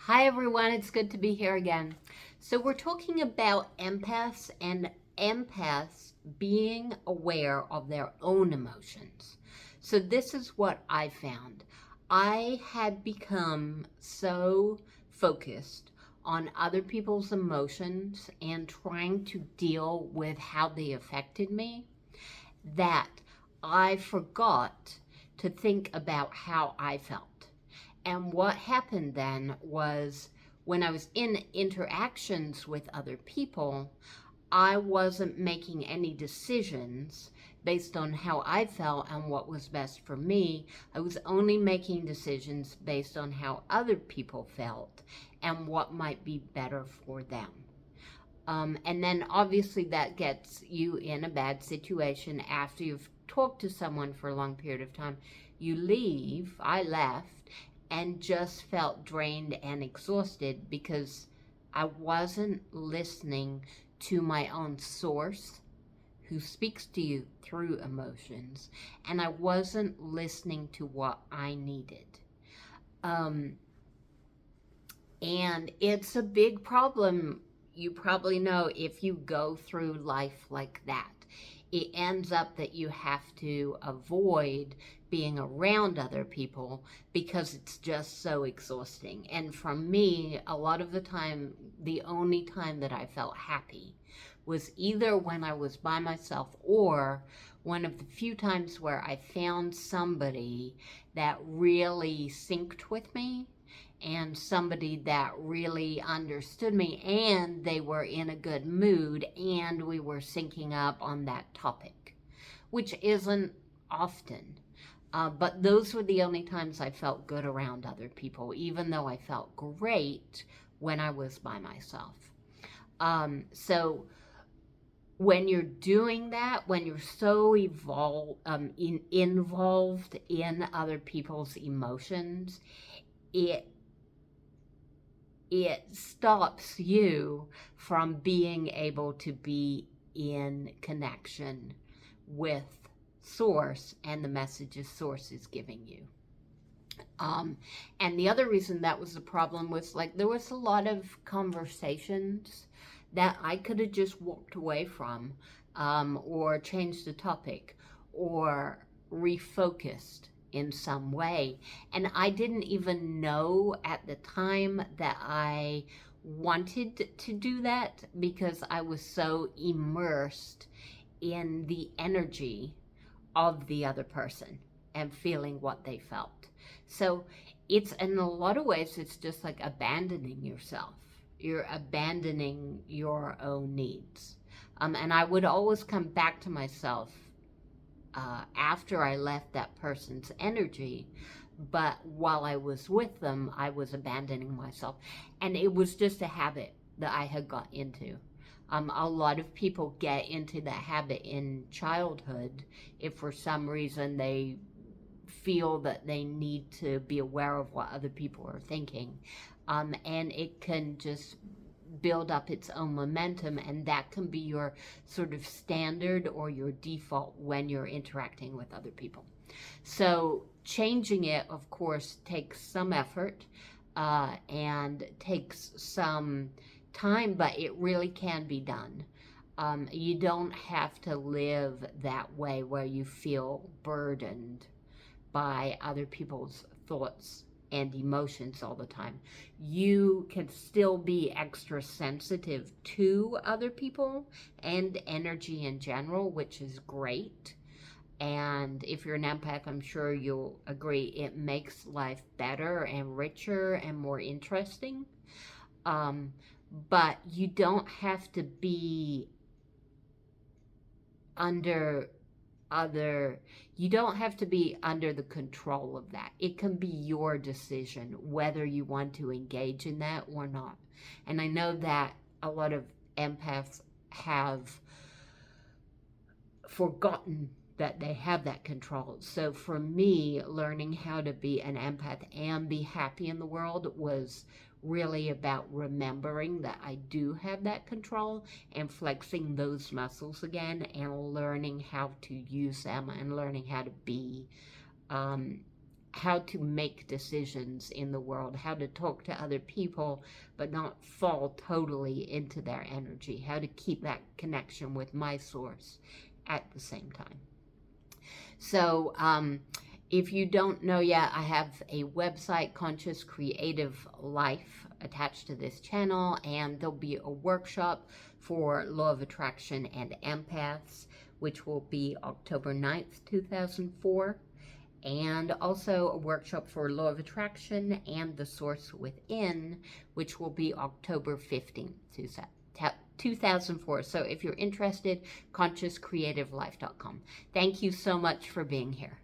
Hi everyone, it's good to be here again. So we're talking about empaths and empaths being aware of their own emotions. So this is what I found. I had become so focused on other people's emotions and trying to deal with how they affected me that I forgot to think about how I felt. And what happened then was when I was in interactions with other people, I wasn't making any decisions based on how I felt and what was best for me. I was only making decisions based on how other people felt and what might be better for them. And then obviously that gets you in a bad situation after you've talked to someone for a long period of time. You leave, I left, and just felt drained and exhausted because I wasn't listening to my own source who speaks to you through emotions, and I wasn't listening to what I needed. Um, and it's a big problem. You probably know if you go through life like that. It ends up that you have to avoid being around other people because it's just so exhausting. And for me, a lot of the time, the only time that I felt happy was either when I was by myself or one of the few times where I found somebody that really synced with me and somebody that really understood me and they were in a good mood and we were syncing up on that topic, which isn't often. But those were the only times I felt good around other people, even though I felt great when I was by myself. So when you're doing that, when you're so involved in other people's emotions, it it stops you from being able to be in connection with source and the messages source is giving you. And the other reason that was the problem was like there was a lot of conversations that I could have just walked away from, or changed the topic or refocused in some way. And I didn't even know at the time that I wanted to do that because I was so immersed in the energy of the other person and feeling what they felt. So it's in a lot of ways, it's just like abandoning yourself. You're abandoning your own needs. And I would always come back to myself after I left that person's energy. But while I was with them, I was abandoning myself. And it was just a habit that I had got into. A lot of people get into that habit in childhood if for some reason they feel that they need to be aware of what other people are thinking. And it can just build up its own momentum, and that can be your sort of standard or your default when you're interacting with other people. So changing it, of course, takes some effort and takes some time, but it really can be done. You don't have to live that way where you feel burdened by other people's thoughts and emotions all the time. You can still be extra sensitive to other people and energy in general, which is great. And if you're an empath, I'm sure you'll agree it makes life better and richer and more interesting. Um, but you don't have to be under other you don't have to be under the control of that. It can be your decision whether you want to engage in that or not. And I know that a lot of empaths have forgotten that they have that control. So for me, learning how to be an empath and be happy in the world was really about remembering that I do have that control and flexing those muscles again and learning how to use them and learning how to be um, how to make decisions in the world, how to talk to other people, but not fall totally into their energy, how to keep that connection with my source at the same time. So, if you don't know yet, I have a website, Conscious Creative Life, attached to this channel, and there'll be a workshop for Law of Attraction and Empaths, which will be October 9th, 2004. And also a workshop for Law of Attraction and the Source Within, which will be October 15th, 2004. So if you're interested, consciouscreativelife.com. Thank you so much for being here.